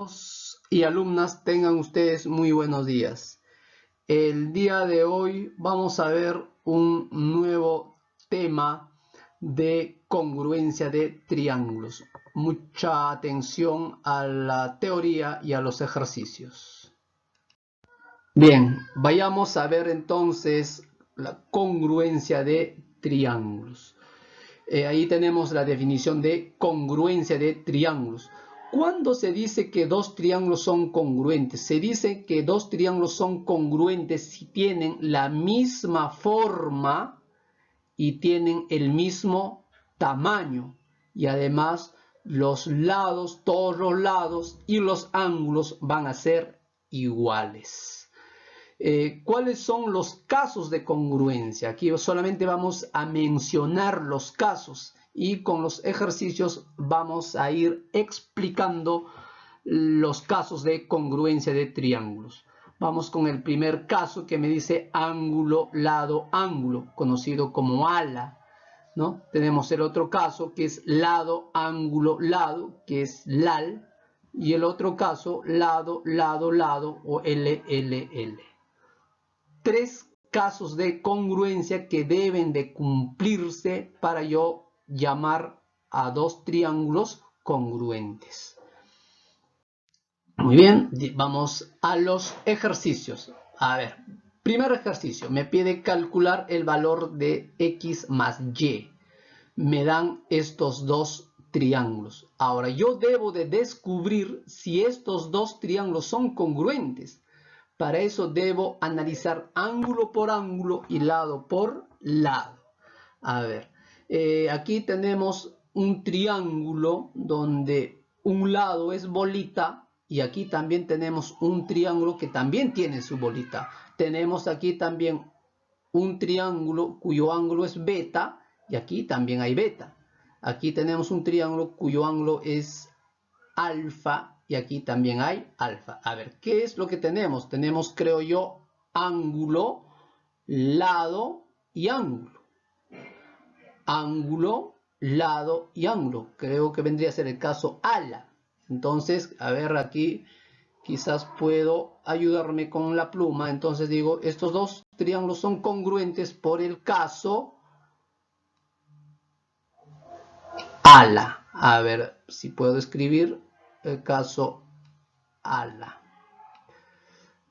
Alumnos y alumnas, tengan ustedes muy buenos días. El día de hoy vamos a ver un nuevo tema de congruencia de triángulos. Mucha atención a la teoría y a los ejercicios. Bien, vayamos a ver entonces la congruencia de triángulos. Ahí tenemos la definición de congruencia de triángulos. ¿Cuándo se dice que dos triángulos son congruentes? Se dice que dos triángulos son congruentes si tienen la misma forma y tienen el mismo tamaño. Y además los lados, todos los lados y los ángulos van a ser iguales. ¿Cuáles son los casos de congruencia? Aquí solamente vamos a mencionar los casos y con los ejercicios vamos a ir explicando los casos de congruencia de triángulos. Vamos con el primer caso que me dice ángulo, lado, ángulo, conocido como ala, ¿no? Tenemos el otro caso que es lado, ángulo, lado, que es LAL, y el otro caso lado, lado, lado o LLL. Tres casos de congruencia que deben de cumplirse para yo llamar a dos triángulos congruentes. Muy bien, vamos a los ejercicios. A ver, primer ejercicio, me pide calcular el valor de x más y. Me dan estos dos triángulos. Ahora, yo debo de descubrir si estos dos triángulos son congruentes. Para eso debo analizar ángulo por ángulo y lado por lado. A ver, aquí tenemos un triángulo donde un lado es bolita y aquí también tenemos un triángulo que también tiene su bolita. Tenemos aquí también un triángulo cuyo ángulo es beta y aquí también hay beta. Aquí tenemos un triángulo cuyo ángulo es alfa y aquí también hay alfa. A ver, ¿qué es lo que tenemos? Tenemos, creo yo, ángulo, lado y ángulo. Ángulo, lado y ángulo. Creo que vendría a ser el caso ala. Entonces, a ver, aquí quizás puedo ayudarme con la pluma. Entonces digo, estos dos triángulos son congruentes por el caso ala. A ver si puedo escribir el caso ala.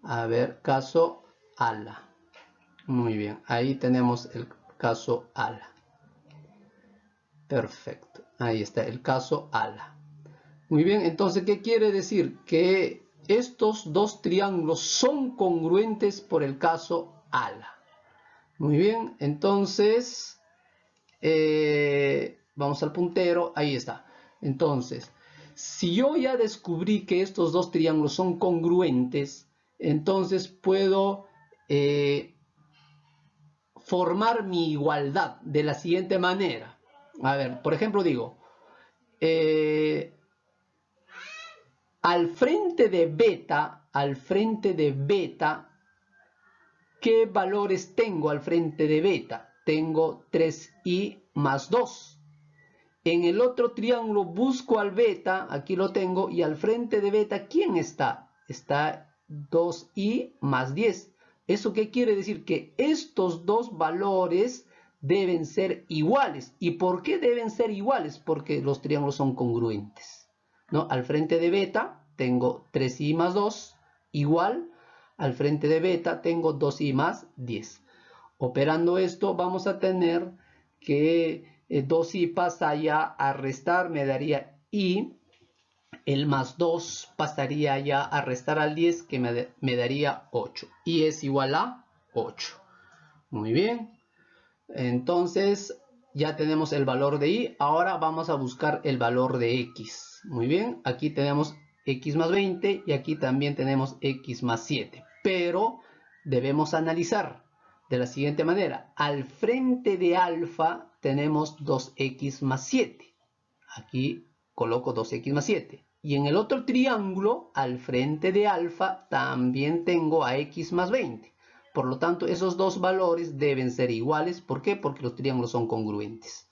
A ver, caso ala. Muy bien, ahí tenemos el caso ala. Perfecto, ahí está el caso ala. Muy bien, entonces, ¿qué quiere decir? Que estos dos triángulos son congruentes por el caso ala. Muy bien, entonces, vamos al puntero, ahí está. Entonces, si yo ya descubrí que estos dos triángulos son congruentes, entonces puedo formar mi igualdad de la siguiente manera. A ver, por ejemplo digo, al frente de beta, ¿qué valores tengo al frente de beta? Tengo 3i más 2. En el otro triángulo busco al beta, aquí lo tengo, y al frente de beta, ¿quién está? Está 2i más 10. ¿Eso qué quiere decir? Que estos dos valores deben ser iguales. ¿Y por qué deben ser iguales? Porque los triángulos son congruentes, ¿no? Al frente de beta tengo 3i más 2, igual. Al frente de beta tengo 2i más 10. Operando esto vamos a tener que 2i pasa ya a restar, me daría i. El más 2 pasaría ya a restar al 10, que me daría 8. Y es igual a 8. Muy bien. Entonces ya tenemos el valor de y. Ahora vamos a buscar el valor de x. Muy bien. Aquí tenemos x más 20 y aquí también tenemos x más 7. Pero debemos analizar de la siguiente manera. Al frente de alfa tenemos 2x más 7. Aquí coloco 2x más 7. Y en el otro triángulo, al frente de alfa, también tengo a x más 20. Por lo tanto, esos dos valores deben ser iguales. ¿Por qué? Porque los triángulos son congruentes.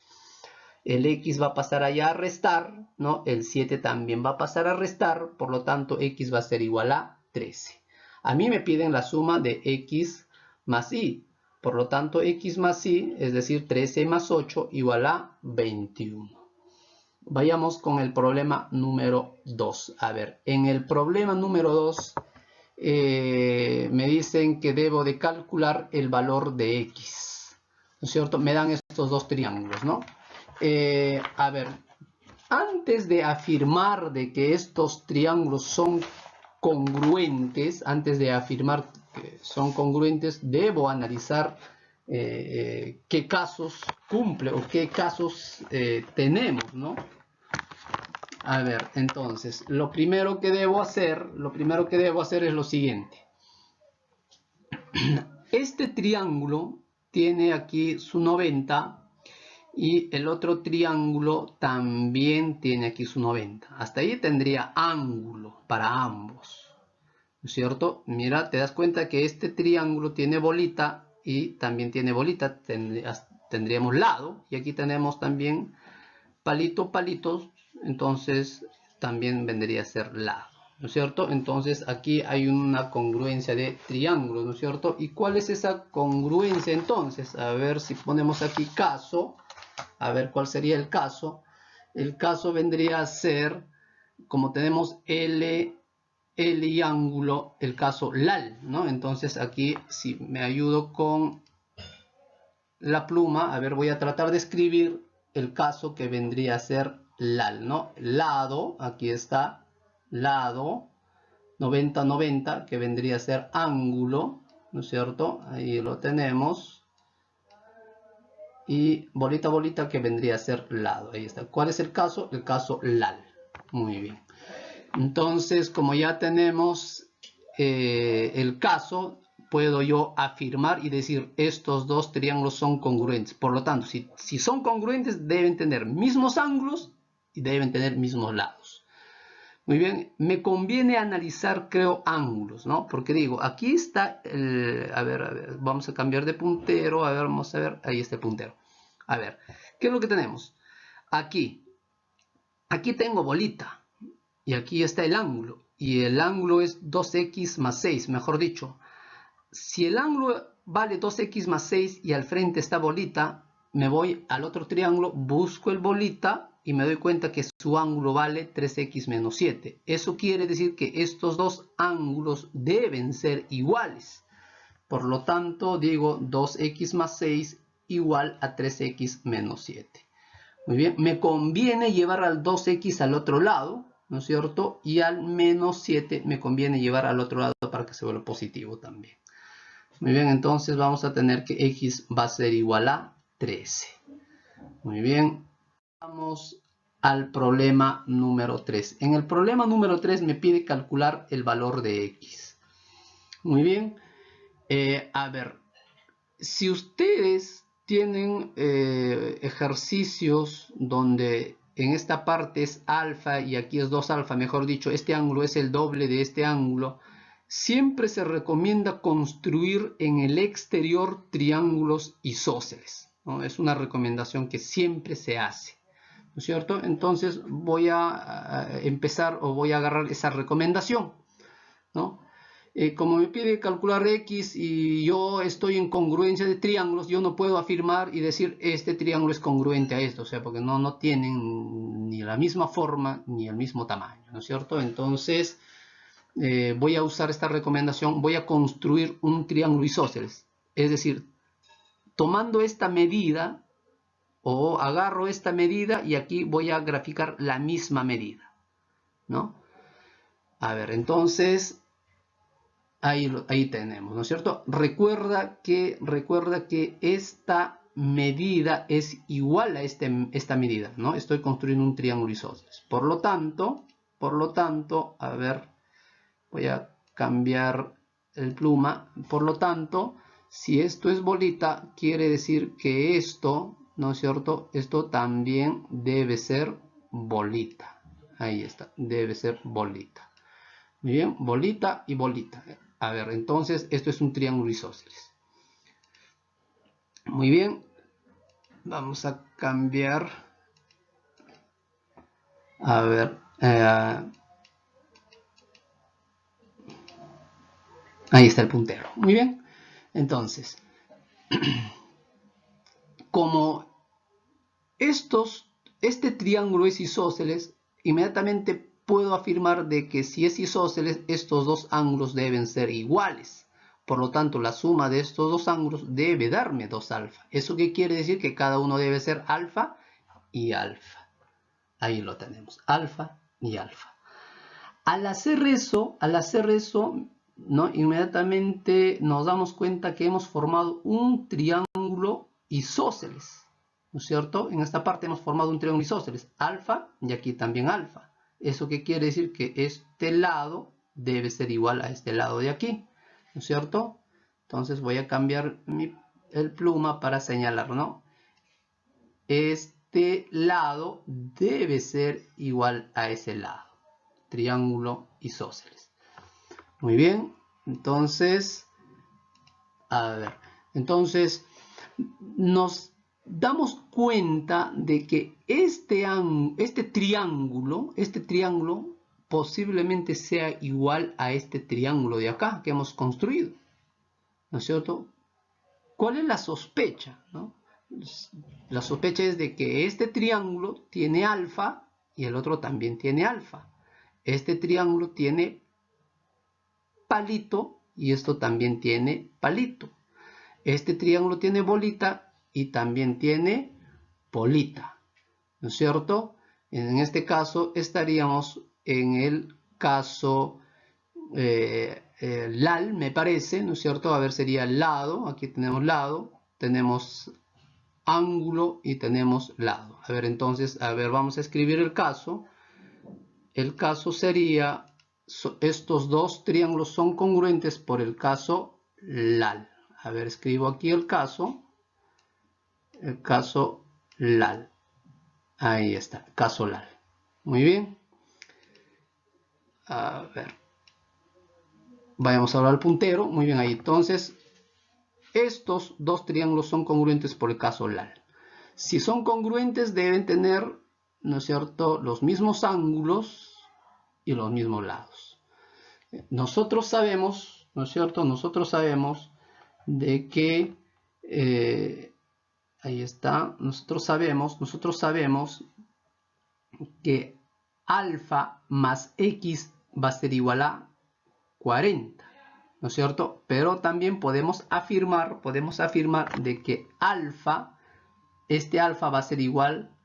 el x va a pasar allá a restar, ¿no? El 7 también va a pasar a restar, por lo tanto x va a ser igual a 13. A mí me piden la suma de x más y, por lo tanto x más y, es decir, 13 más 8 igual a 21. Vayamos con el problema número 2. A ver, en el problema número 2 me dicen que debo de calcular el valor de x, ¿no es cierto? Me dan estos dos triángulos, ¿no? A ver, antes de afirmar de que estos triángulos son congruentes, debo analizar qué casos cumple o qué casos tenemos, ¿no? A ver, entonces, lo primero que debo hacer es lo siguiente. Este triángulo tiene aquí su 90 y el otro triángulo también tiene aquí su 90. Hasta ahí tendría ángulo para ambos, ¿no es cierto? Mira, te das cuenta que este triángulo tiene bolita y también tiene bolita. Tendríamos lado y aquí tenemos también palitos, entonces también vendría a ser lado, ¿no es cierto? Entonces aquí hay una congruencia de triángulos, ¿no es cierto? ¿Y cuál es esa congruencia entonces? A ver si ponemos aquí caso, a ver cuál sería el caso. El caso vendría a ser, como tenemos L y ángulo, el caso LAL, ¿no? Entonces aquí si me ayudo con la pluma, a ver, voy a tratar de escribir el caso que vendría a ser LAL, ¿no? Lado, aquí está, lado, 90-90, que vendría a ser ángulo, ¿no es cierto? Ahí lo tenemos. Y bolita, que vendría a ser lado, ahí está. ¿Cuál es el caso? El caso LAL. Muy bien. Entonces, como ya tenemos el caso, puedo yo afirmar y decir estos dos triángulos son congruentes. Por lo tanto, si son congruentes, deben tener mismos ángulos y deben tener mismos lados. Muy bien, me conviene analizar, creo, ángulos, ¿no? Porque digo, aquí está a ver, vamos a cambiar de puntero, a ver, vamos a ver, ahí está el puntero. A ver, ¿qué es lo que tenemos? Aquí tengo bolita. Y aquí está el ángulo. Y el ángulo es 2x más 6, mejor dicho. Si el ángulo vale 2x más 6 y al frente está bolita, me voy al otro triángulo, busco el bolita y me doy cuenta que su ángulo vale 3x menos 7. Eso quiere decir que estos dos ángulos deben ser iguales. Por lo tanto, digo 2x más 6 igual a 3x menos 7. Muy bien, me conviene llevar al 2x al otro lado, ¿no es cierto? Y al menos 7 me conviene llevar al otro lado para que se vuelva positivo también. Muy bien, entonces vamos a tener que x va a ser igual a 13. Muy bien, vamos al problema número 3. En el problema número 3 me pide calcular el valor de x. Muy bien, a ver, si ustedes tienen ejercicios donde en esta parte es alfa y aquí es 2 alfa, mejor dicho, este ángulo es el doble de este ángulo, siempre se recomienda construir en el exterior triángulos isósceles, ¿no? Es una recomendación que siempre se hace, ¿no es cierto? Entonces voy a empezar o voy a agarrar esa recomendación, ¿no? Como me pide calcular x y yo estoy en congruencia de triángulos, yo no puedo afirmar y decir este triángulo es congruente a esto, o sea, porque no tienen ni la misma forma ni el mismo tamaño, ¿no es cierto? Entonces voy a usar esta recomendación, voy a construir un triángulo isósceles, es decir, tomando esta medida o agarro esta medida y aquí voy a graficar la misma medida, ¿no? A ver, entonces ahí tenemos, ¿no es cierto? Recuerda que esta medida es igual a esta medida, ¿no? Estoy construyendo un triángulo isósceles. Por lo tanto, a ver, voy a cambiar el pluma. Por lo tanto, si esto es bolita, quiere decir que esto, ¿no es cierto? Esto también debe ser bolita. Ahí está, debe ser bolita. Muy bien, bolita y bolita. A ver, entonces esto es un triángulo isósceles. Muy bien, vamos a cambiar A ver, ahí está el puntero. Muy bien. Entonces, como este triángulo es isósceles, inmediatamente puedo afirmar de que si es isósceles, estos dos ángulos deben ser iguales. Por lo tanto, la suma de estos dos ángulos debe darme 2 alfa. ¿Eso qué quiere decir? Que cada uno debe ser alfa y alfa. Ahí lo tenemos, alfa y alfa. Al hacer eso, ¿no? Inmediatamente nos damos cuenta que hemos formado un triángulo isósceles, ¿no es cierto? En esta parte hemos formado un triángulo isósceles, alfa y aquí también alfa. ¿Eso qué quiere decir? Que este lado debe ser igual a este lado de aquí, ¿no es cierto? Entonces voy a cambiar el pluma para señalarlo, ¿no? Este lado debe ser igual a ese lado. Triángulo isósceles. Muy bien, entonces, a ver, entonces nos damos cuenta de que este triángulo posiblemente sea igual a este triángulo de acá que hemos construido, ¿no es cierto? ¿Cuál es la sospecha, no? La sospecha es de que este triángulo tiene alfa y el otro también tiene alfa. Este triángulo tiene palito y esto también tiene palito. Este triángulo tiene bolita y también tiene bolita, ¿no es cierto? En este caso estaríamos en el caso LAL, me parece, ¿no es cierto? A ver, sería lado, aquí tenemos ángulo y tenemos lado. A ver, entonces, a ver, vamos a escribir el caso. El caso sería, estos dos triángulos son congruentes por el caso LAL. A ver, escribo aquí el caso LAL. Ahí está, caso LAL. Muy bien. A ver. Vayamos ahora al puntero. Muy bien, ahí. Entonces, estos dos triángulos son congruentes por el caso LAL. Si son congruentes, deben tener, ¿no es cierto?, los mismos ángulos y los mismos lados. Nosotros sabemos, ¿no es cierto? Nosotros sabemos de que, ahí está, nosotros sabemos que alfa más x va a ser igual a 40, ¿no es cierto? Pero también podemos afirmar de que este alfa va a ser igual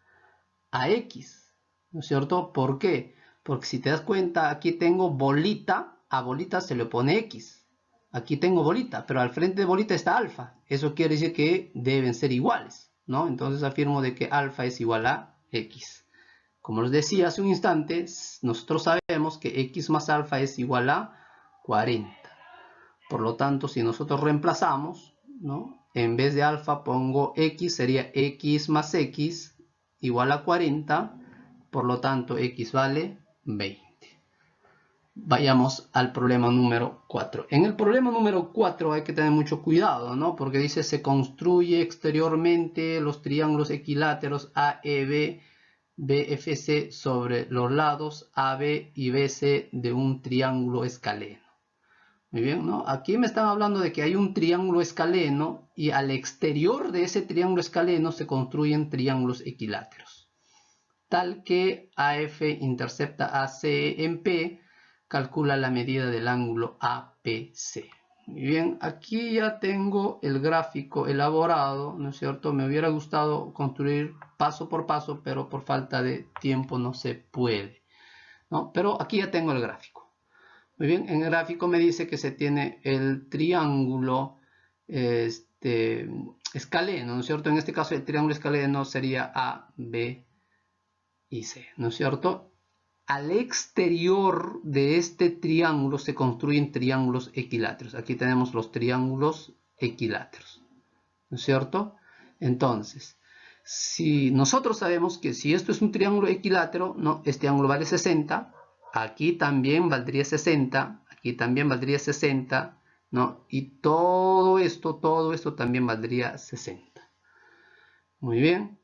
a x, ¿no es cierto? ¿Por qué? Porque si te das cuenta, aquí tengo bolita, a bolita se le pone x. Aquí tengo bolita, pero al frente de bolita está alfa. Eso quiere decir que deben ser iguales, ¿no? Entonces afirmo de que alfa es igual a x. Como les decía hace un instante, nosotros sabemos que x más alfa es igual a 40. Por lo tanto, si nosotros reemplazamos, ¿no?, en vez de alfa pongo x, sería x más x igual a 40. Por lo tanto, x vale 20. Vayamos al problema número 4. En el problema número 4 hay que tener mucho cuidado, ¿no? Porque dice, se construye exteriormente los triángulos equiláteros AEB, BFC sobre los lados AB y BC de un triángulo escaleno. Muy bien, ¿no? Aquí me están hablando de que hay un triángulo escaleno y al exterior de ese triángulo escaleno se construyen triángulos equiláteros. Tal que AF intercepta AC en P, calcula la medida del ángulo APC. Muy bien, aquí ya tengo el gráfico elaborado, ¿no es cierto? Me hubiera gustado construir paso por paso, pero por falta de tiempo no se puede, ¿no? Pero aquí ya tengo el gráfico. Muy bien, en el gráfico me dice que se tiene el triángulo escaleno, ¿no es cierto? En este caso el triángulo escaleno sería A, B y C, ¿no es cierto? Al exterior de este triángulo se construyen triángulos equiláteros. Aquí tenemos los triángulos equiláteros, ¿no es cierto? Entonces, si nosotros sabemos que si esto es un triángulo equilátero, ¿no?, este ángulo vale 60, aquí también valdría 60, aquí también valdría 60, ¿no? Y todo esto también valdría 60. Muy bien.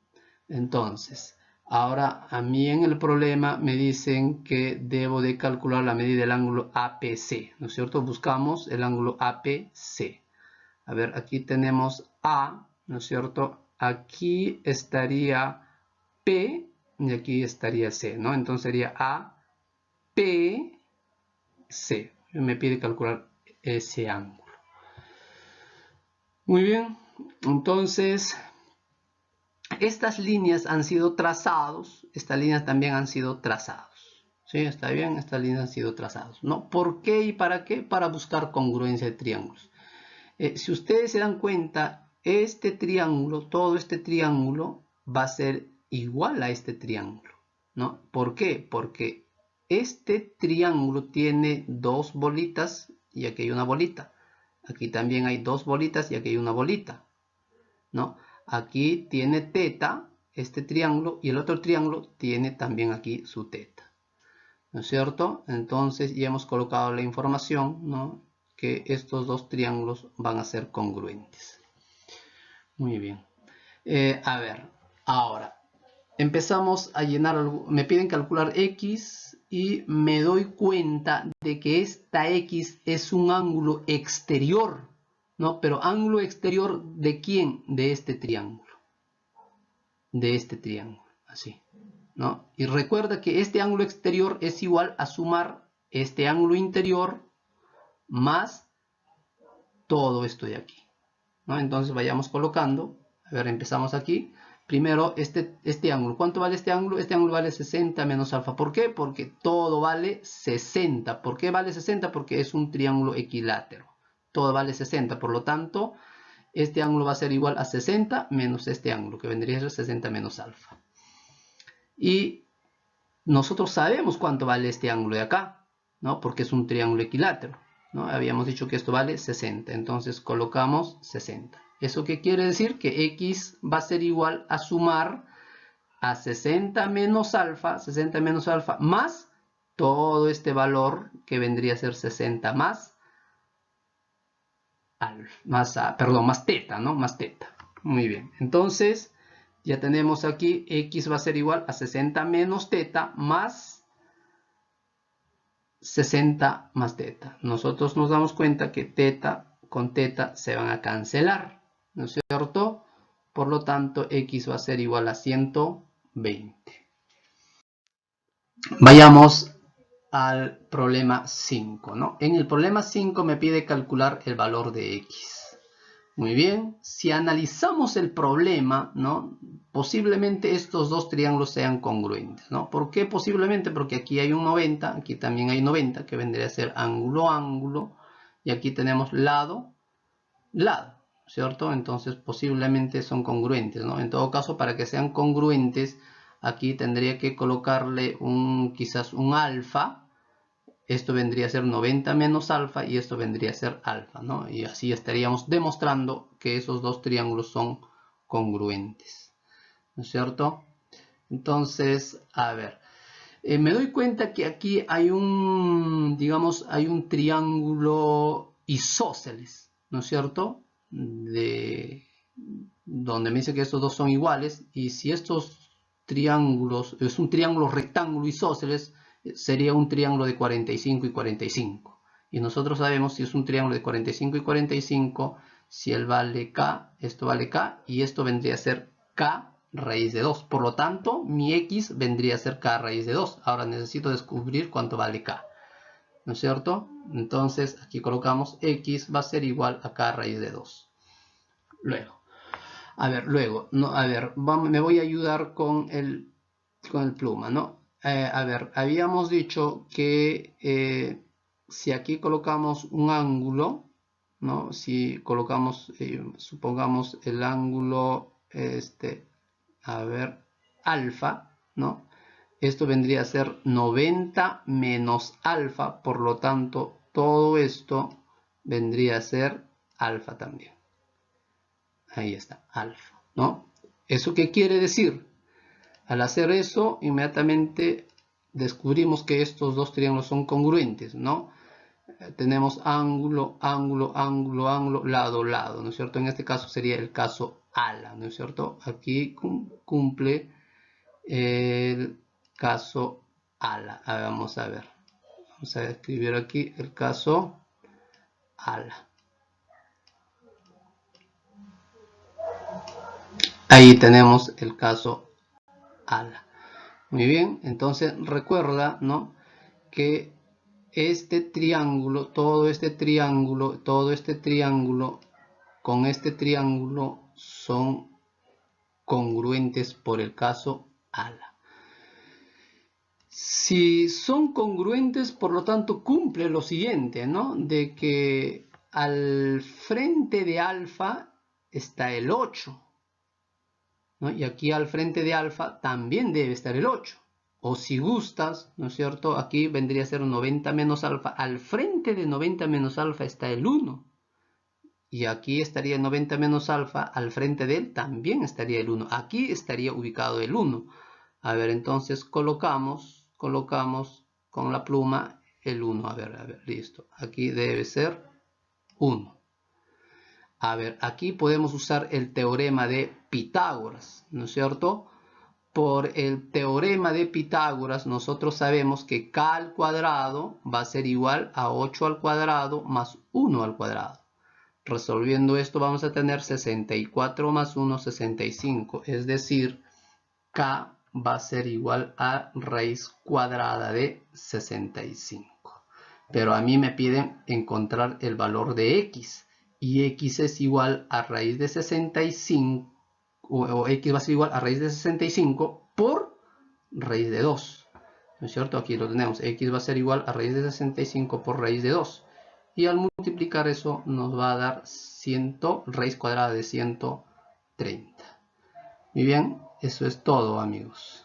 Entonces, Ahora, a mí en el problema me dicen que debo de calcular la medida del ángulo APC, ¿no es cierto? Buscamos el ángulo APC. A ver, aquí tenemos A, ¿no es cierto? Aquí estaría P y aquí estaría C, ¿no? Entonces sería APC. Me pide calcular ese ángulo. Muy bien, entonces estas líneas han sido trazados, estas líneas también han sido trazados. ¿Sí? Está bien, estas líneas han sido trazados, ¿no? ¿Por qué y para qué? Para buscar congruencia de triángulos. Si ustedes se dan cuenta, este triángulo, todo este triángulo va a ser igual a este triángulo, ¿no? ¿Por qué? Porque este triángulo tiene dos bolitas y aquí hay una bolita. Aquí también hay dos bolitas y aquí hay una bolita, ¿no? Aquí tiene teta, este triángulo, y el otro triángulo tiene también aquí su teta, ¿no es cierto? Entonces ya hemos colocado la información, ¿no? Que estos dos triángulos van a ser congruentes. Muy bien. A ver, ahora empezamos a llenar, me piden calcular X y me doy cuenta de que esta X es un ángulo exterior, ¿no? Pero ángulo exterior ¿de quién? De este triángulo. De este triángulo, así, ¿no? Y recuerda que este ángulo exterior es igual a sumar este ángulo interior más todo esto de aquí, ¿no? Entonces vayamos colocando. A ver, empezamos aquí. Primero, este ángulo. ¿Cuánto vale este ángulo? Este ángulo vale 60 menos alfa. ¿Por qué? Porque todo vale 60. ¿Por qué vale 60? Porque es un triángulo equilátero. Todo vale 60. Por lo tanto, este ángulo va a ser igual a 60 menos este ángulo, que vendría a ser 60 menos alfa. Y nosotros sabemos cuánto vale este ángulo de acá, ¿no? Porque es un triángulo equilátero, ¿no? Habíamos dicho que esto vale 60. Entonces colocamos 60. ¿Eso qué quiere decir? Que X va a ser igual a sumar a 60 menos alfa más todo este valor que vendría a ser 60 más teta, ¿no? Más teta. Muy bien. Entonces ya tenemos aquí X va a ser igual a 60 menos teta más 60 más teta. Nosotros nos damos cuenta que teta con teta se van a cancelar, ¿no es cierto? Por lo tanto, X va a ser igual a 120. Vayamos al problema 5, ¿no? En el problema 5 me pide calcular el valor de X. Muy bien, si analizamos el problema, ¿no? Posiblemente estos dos triángulos sean congruentes, ¿no? ¿Por qué posiblemente? Porque aquí hay un 90, aquí también hay 90, que vendría a ser ángulo, ángulo, y aquí tenemos lado, lado, ¿cierto? Entonces posiblemente son congruentes, ¿no? En todo caso, para que sean congruentes, aquí tendría que colocarle quizás un alfa. Esto vendría a ser 90 menos alfa y esto vendría a ser alfa, ¿no? Y así estaríamos demostrando que esos dos triángulos son congruentes, ¿no es cierto? Entonces, a ver, me doy cuenta que aquí hay digamos, hay un triángulo isósceles, ¿no es cierto? Donde me dice que estos dos son iguales, y si estos triángulos, es un triángulo rectángulo isósceles, sería un triángulo de 45 y 45. Y nosotros sabemos si es un triángulo de 45 y 45, si él vale K, esto vale K, y esto vendría a ser K raíz de 2. Por lo tanto, mi X vendría a ser K raíz de 2. Ahora necesito descubrir cuánto vale K, ¿no es cierto? Entonces, aquí colocamos X va a ser igual a K raíz de 2. Luego, me voy a ayudar con el pluma, ¿no? A ver, habíamos dicho que si aquí colocamos un ángulo, ¿no? Si colocamos, supongamos el ángulo, alfa, ¿no? Esto vendría a ser 90 menos alfa, por lo tanto, todo esto vendría a ser alfa también. Ahí está, alfa, ¿no? ¿Eso qué quiere decir? Al hacer eso, inmediatamente descubrimos que estos dos triángulos son congruentes, ¿no? Tenemos ángulo, ángulo, ángulo, ángulo, lado, lado, ¿no es cierto? En este caso sería el caso ala, ¿no es cierto? Aquí cumple el caso ALA. Vamos a ver. Vamos a escribir aquí el caso ALA. Ahí tenemos el caso ALA. Muy bien, entonces recuerda, ¿no?, que este triángulo, todo este triángulo con este triángulo son congruentes por el caso ALA. Si son congruentes, por lo tanto, cumple lo siguiente, ¿no?, de que al frente de alfa está el 8, ¿no? Y aquí al frente de alfa también debe estar el 8. O si gustas, ¿no es cierto?, aquí vendría a ser 90 menos alfa. Al frente de 90 menos alfa está el 1. Y aquí estaría 90 menos alfa, al frente de él también estaría el 1. Aquí estaría ubicado el 1. A ver, entonces colocamos con la pluma el 1. A ver, listo. Aquí debe ser 1. A ver, aquí podemos usar el teorema de Pitágoras, ¿no es cierto? Por el teorema de Pitágoras nosotros sabemos que k al cuadrado va a ser igual a 8 al cuadrado más 1 al cuadrado. Resolviendo esto vamos a tener 64 más 1, 65. Es decir, k va a ser igual a raíz cuadrada de 65. Pero a mí me piden encontrar el valor de x. Y x es igual a raíz de 65. O x va a ser igual a raíz de 65 por raíz de 2. ¿No es cierto? Aquí lo tenemos. X va a ser igual a raíz de 65 por raíz de 2. Y al multiplicar eso nos va a dar 100, raíz cuadrada de 130. Muy bien, eso es todo, amigos.